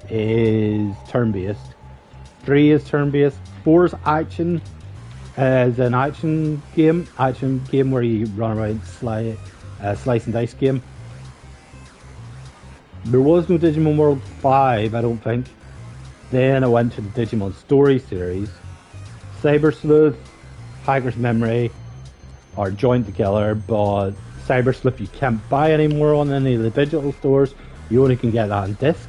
is turn-based. 3 is turn-based. 4 is action. Is an action game where you run around, slice and dice game. There was no Digimon World 5, I don't think. Then I went to the Digimon Story series. Cyber Sleuth, Hacker's Memory are joined together, but Cyber Sleuth you can't buy anymore on any of the digital stores. You only can get that on disc.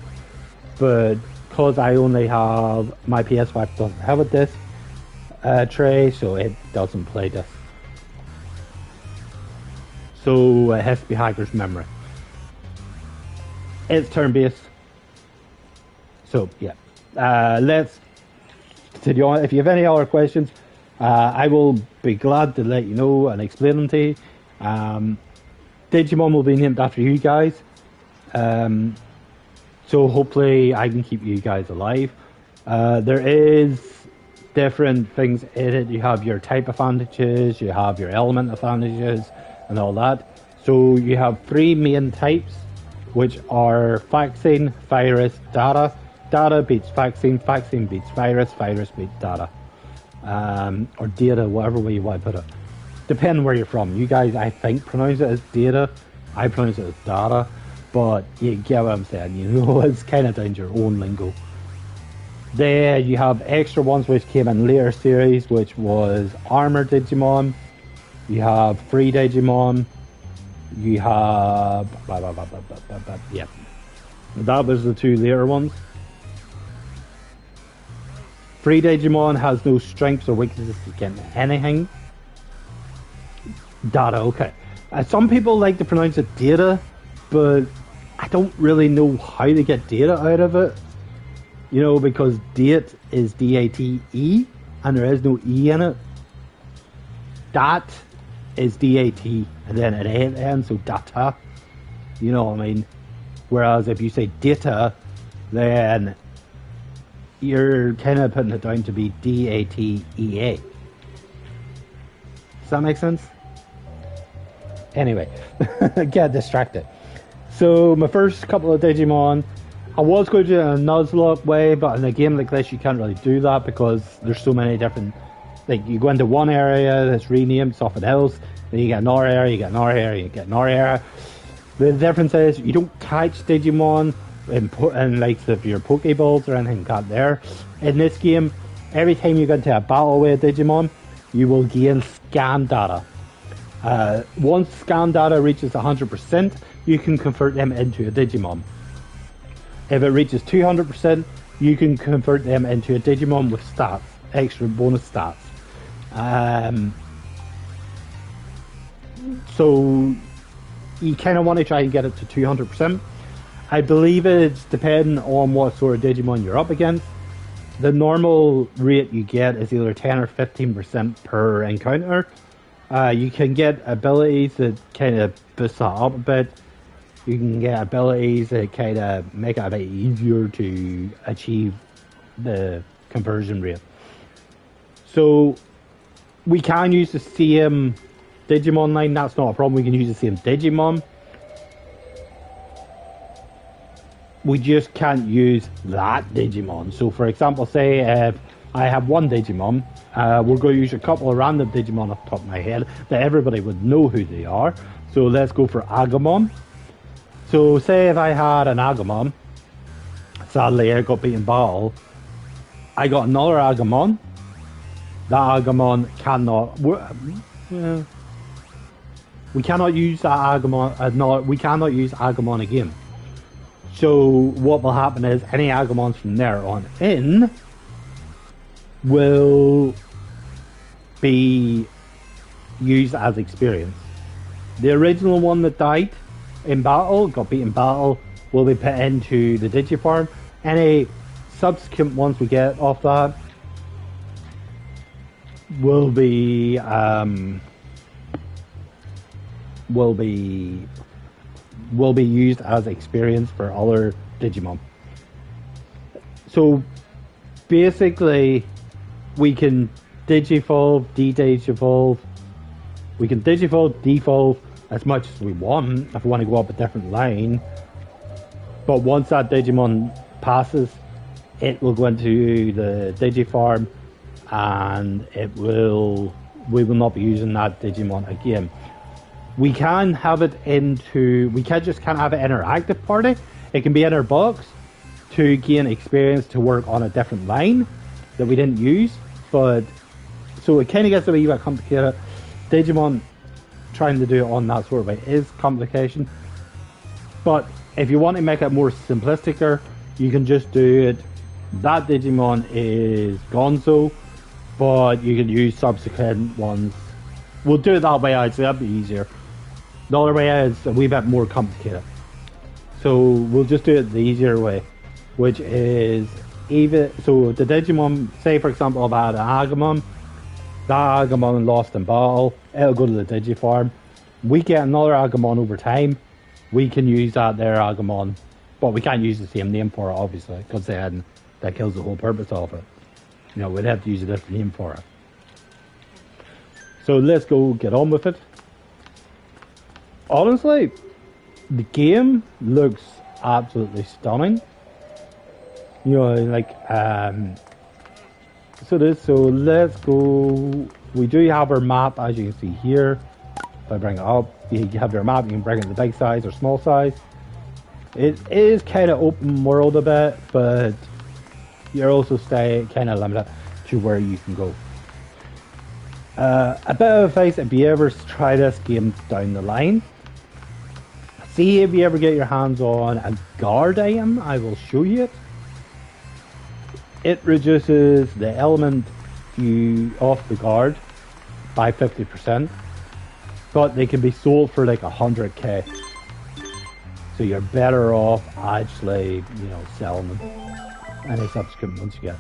But because I only have, my PS5 doesn't have a disc tray, so it doesn't play disc. So it has to be Hacker's Memory. It's turn-based. So yeah, let's continue on. If you have any other questions, I will be glad to let you know and explain them to you. Digimon will be named after you guys. So hopefully I can keep you guys alive. There is different things in it. You have your type advantages, you have your element advantages, and all that. So you have 3 main types, which are vaccine, virus, data. Data beats vaccine, vaccine beats virus, virus beats data. Or data, whatever way you want to put it. Depending where you're from. You guys, I think, pronounce it as data. I pronounce it as data. But you get what I'm saying. You know, it's kind of down to your own lingo. Then you have extra ones which came in later series, which was Armor Digimon. You have Free Digimon. You have... yeah. That was the 2 later ones. Free Digimon has no strengths or weaknesses against anything. Data, okay. Some people like to pronounce it data, but I don't really know how to get data out of it. You know, because date is D-A-T-E, and there is no E in it. Dat is D-A-T, and then it ends, so data. You know what I mean? Whereas if you say data, then you're kind of putting it down to be D-A-T-E-A. Does that make sense? Anyway, get distracted. So my first couple of Digimon, I was going to do it in a Nuzlocke way, but in a game like this you can't really do that because there's so many different, like you go into one area that's renamed something else, then you get another area, you get another area, you get another area. The difference is you don't catch Digimon in like if your Pokeballs or anything got there. In this game, every time you get into a battle with a Digimon, you will gain scan data. Once scan data reaches 100%, you can convert them into a Digimon. If it reaches 200%, you can convert them into a Digimon with stats, extra bonus stats. So you kind of want to try and get it to 200%. I believe it's depending on what sort of Digimon you're up against. The normal rate you get is either 10 or 15% per encounter. You can get abilities that kind of boost that up a bit. You can get abilities that kind of make it a bit easier to achieve the conversion rate. So we can use the same Digimon line, that's not a problem. We can use the same Digimon. We just can't use that Digimon. So for example, say if I have one Digimon, we're going to use a couple of random Digimon off the top of my head that everybody would know who they are. So let's go for Agumon. So say if I had an Agumon, sadly I got beaten in battle, I got another Agumon. That Agumon cannot... we cannot use that Agumon, we cannot use Agumon again. So what will happen is any Agumons from there on in will be used as experience. The original one that died in battle, got beaten in battle, will be put into the Digifarm. Any subsequent ones we get off that will be used as experience for other Digimon. So basically we can Digivolve, de-Digivolve. We can Digivolve, devolve as much as we want if we want to go up a different line. But once that Digimon passes, it will go into the Digifarm, and we will not be using that Digimon again. We can have it we can't have it interactive party. It can be in our box to gain experience to work on a different line that we didn't use. But so it kind of gets a wee bit complicated. Digimon trying to do it on that sort of way is complication. But if you want to make it more simplistic, you can just do it. That Digimon is Gonzo, but you can use subsequent ones. We'll do it that way, actually, that'd be easier. The other way is a wee bit more complicated. So we'll just do it the easier way, which is so the Digimon, say for example, if I had an Agumon, that Agumon lost in battle, it'll go to the Digifarm. We get another Agumon over time, we can use that there Agumon, but we can't use the same name for it, obviously, because then that kills the whole purpose of it. You know, we'd have to use a different name for it. So let's go get on with it. Honestly, the game looks absolutely stunning. You know, like, so let's go. We do have our map, as you can see here. If I bring it up, you have your map, you can bring it in the big size or small size. It is kind of open world a bit, but you're also kind of limited to where you can go. A bit of advice, if you ever try this game down the line, see if you ever get your hands on a guard item. I will show you it. It reduces the element off the guard by 50%, but they can be sold for like 100k. So you're better off actually, you know, selling them. Any subsequent ones you get.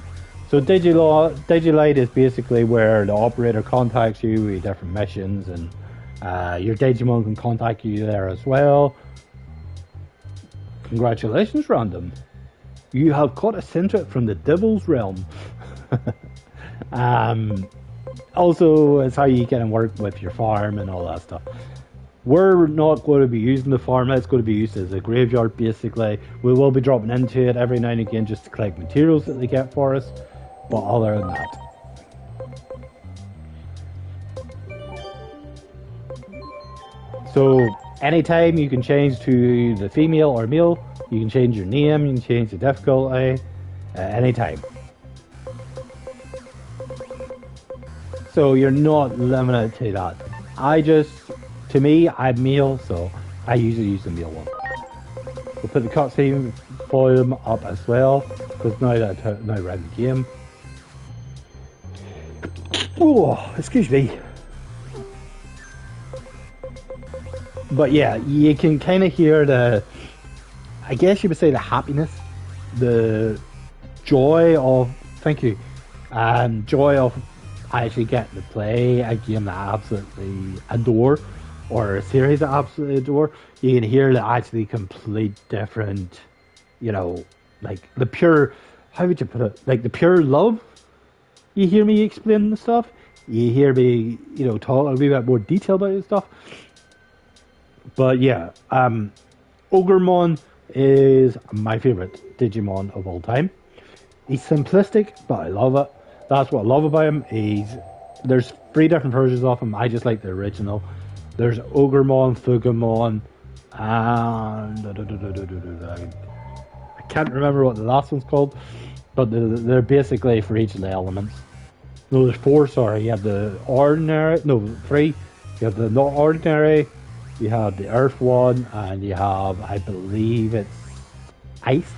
So Digilight is basically where the operator contacts you with different missions, and your Digimon can contact you there as well. Congratulations, Random. You have caught a seperate from the Devil's Realm. Also, it's how you can work with your farm and all that stuff. We're not going to be using the farm, it's going to be used as a graveyard basically. We will be dropping into it every now and again just to collect materials that they get for us, but other than that. So anytime you can change to the female or male, you can change your name, you can change the difficulty, anytime. So you're not limited to that. To me, I'm male, so I usually use the male one. We'll put the cutscene volume up as well, because now we're in the game. Oh, excuse me. But yeah, you can kind of hear I guess you would say the happiness, the joy of, thank you, joy of actually getting to play a game that I absolutely adore, or a series that I absolutely adore. You can hear the actually complete different, you know, like the pure, how would you put it, like the pure love. You hear me explain the stuff, you hear me, you know, talk a wee bit more detail about the stuff. But yeah, Ogremon is my favorite Digimon of all time. He's simplistic, but I love it. That's what I love about him. There's 3 different versions of him. I just like the original. There's Ogremon, Fugimon, and I can't remember what the last one's called, but they're basically for each of the elements. No, there's 4. Sorry, you have the ordinary. No, 3. You have the not ordinary. You have the earth one, and you have, I believe it's ice.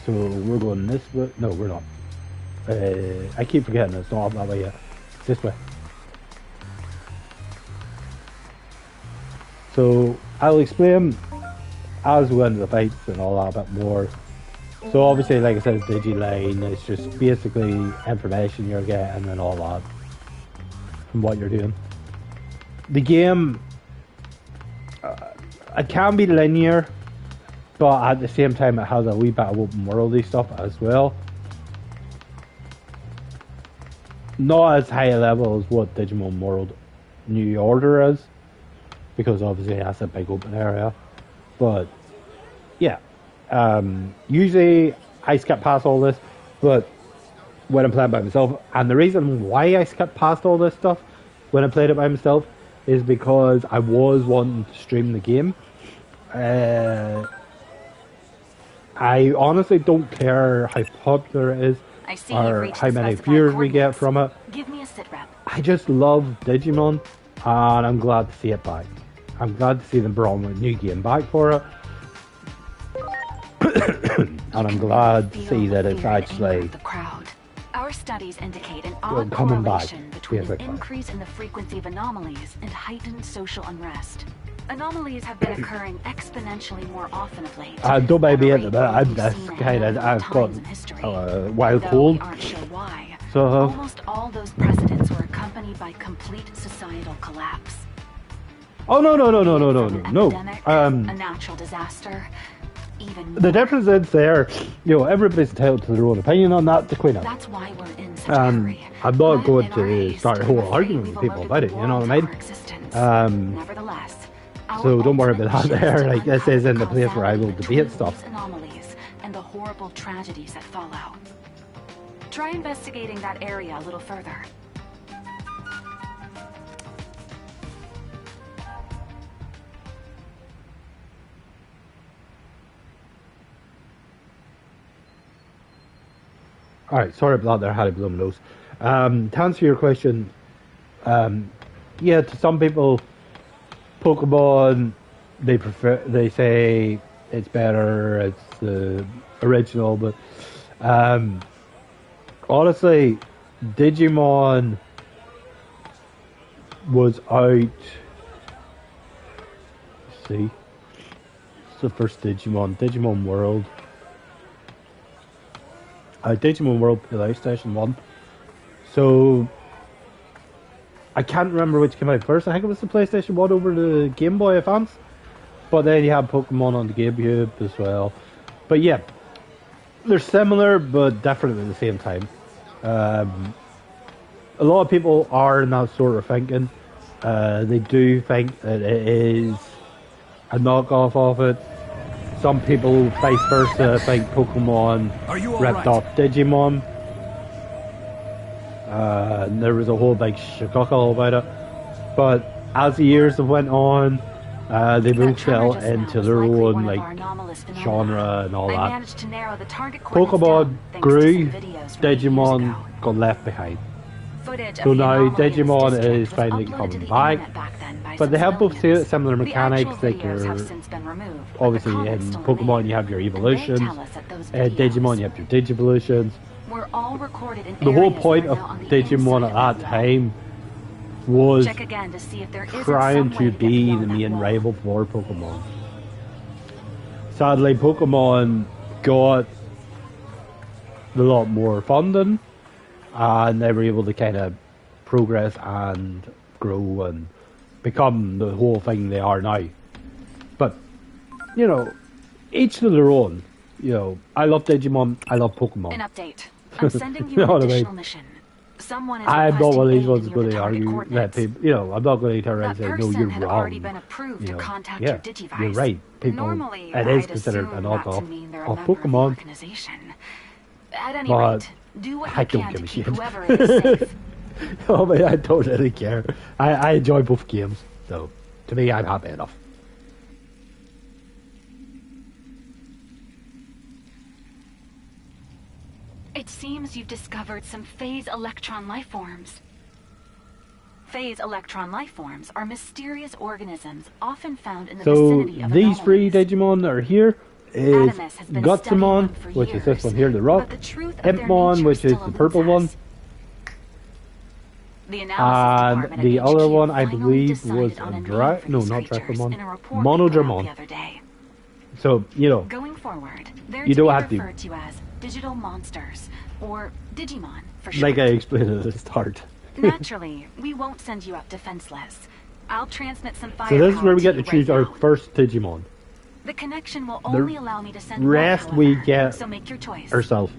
So we're going this way. No, we're not. I keep forgetting it's not up that way yet. It's this way. So I'll explain as we go into the fights and all that a bit more. So obviously, like I said, it's Digiline. It's just basically information you're getting and all that from what you're doing. The game, it can be linear, but at the same time it has a wee bit of open worldy stuff as well. Not as high a level as what Digimon World New Order is, because obviously that's a big open area. But yeah, usually I skip past all this, but when I'm playing by myself, and the reason why I skip past all this stuff when I played it by myself is because I was wanting to stream the game. I honestly don't care how popular it is or how many viewers we get from it. Give me a sit rep. I just love Digimon, and I'm glad to see it back. I'm glad to see them bring a new game back for it. And I'm glad to see that it's actually the crowd. Our studies indicate an Well, odd coming back, correlation between an basically. increase in the frequency of anomalies and heightened social unrest. Anomalies have been occurring exponentially more often of late. don't mind me at at a the rate minute. I'm we've this seen at kind of. no I've got times in history. a wild Though cold. we aren't sure why. So Almost all those precedents were accompanied by complete societal collapse. oh no. From an epidemic, a Um, natural disaster, even the more. difference is there. You know, everybody's entitled to their own opinion on that. To Queen of. That's why we're in such a hurry. I'm not But going in our to haste, start a I'm whole afraid argument we've with people alerted about the it. You know world what I to mean? our existence. Um, Nevertheless, so our don't worry ultimate about that mission is there. to Like this is in the uncover place where I will causality debate between stuff. these anomalies and the horrible tragedies that follow. Try investigating that area a little further. All right, sorry about that. There, I had a blow my nose. To answer your question, yeah, to some people, Pokemon, they prefer. They say it's better. It's the original, but honestly, Digimon was out. Let's see, it's the first Digimon World. Digimon World PlayStation 1. So, I can't remember which came out first. I think it was the PlayStation 1 over the Game Boy Advance. But then you have Pokemon on the GameCube as well. But yeah, they're similar but different at the same time. A lot of people are in that sort of thinking. They do think that it is a knockoff of it. Some people, vice versa, think Pokemon ripped off Digimon. And there was a whole big shakuckle about it. But as the years have went on, they both fell into their own genre and all that. Pokemon grew, Digimon got left behind. So now Digimon is finally coming back, but they have both similar mechanics. Like your, obviously in Pokemon you have your evolutions, in Digimon you have your Digivolutions. The whole point of Digimon at that time was trying to be the main rival for Pokemon. Sadly, Pokemon got a lot more funding, and they were able to kind of progress and grow and become the whole thing they are now. But, you know, each to their own. You know, I love Digimon, I love Pokemon. An update. I'm sending you You know an what I mean? additional mission. Someone is I'm not one of these requesting ones aid in going your to target argue that coordinates. people, you know, I'm not going to turn around That and say, no, person you're had wrong. already been approved You to know, contact yeah, your Digivice. you're right. People, Normally, it is I'd considered assume an that to knockoff mean they're a of member of the Pokemon. organization. At any But rate, do what I you don't can give to a keep shit. whoever it is safe. Oh, man, I don't really care. I enjoy both games, so to me, I'm happy enough. It seems you've discovered some phase electron life forms. Phase electron life forms are mysterious organisms often found in the So vicinity of these three anomalies. Digimon that are here is Adamus has been Gutsumon, studying them for which is this years, one here, the rock, but the truth of their Impmon, nature which is still the purple one, eludes us. The analysis and department the at other HQ one I finally believe decided was on a name dry, for no, these not creatures Dracomon, in a report they put out Monodramon. the other day. So, you know, Going forward, they're You to don't be have to- referred to as digital monsters, or Digimon for short. like I explained at the start. Naturally, we won't send you up defenseless. I'll transmit some So this is where we get to you choose right our now. first Digimon The connection will only allow me to send rest one, we however, get so make your choice. ourselves.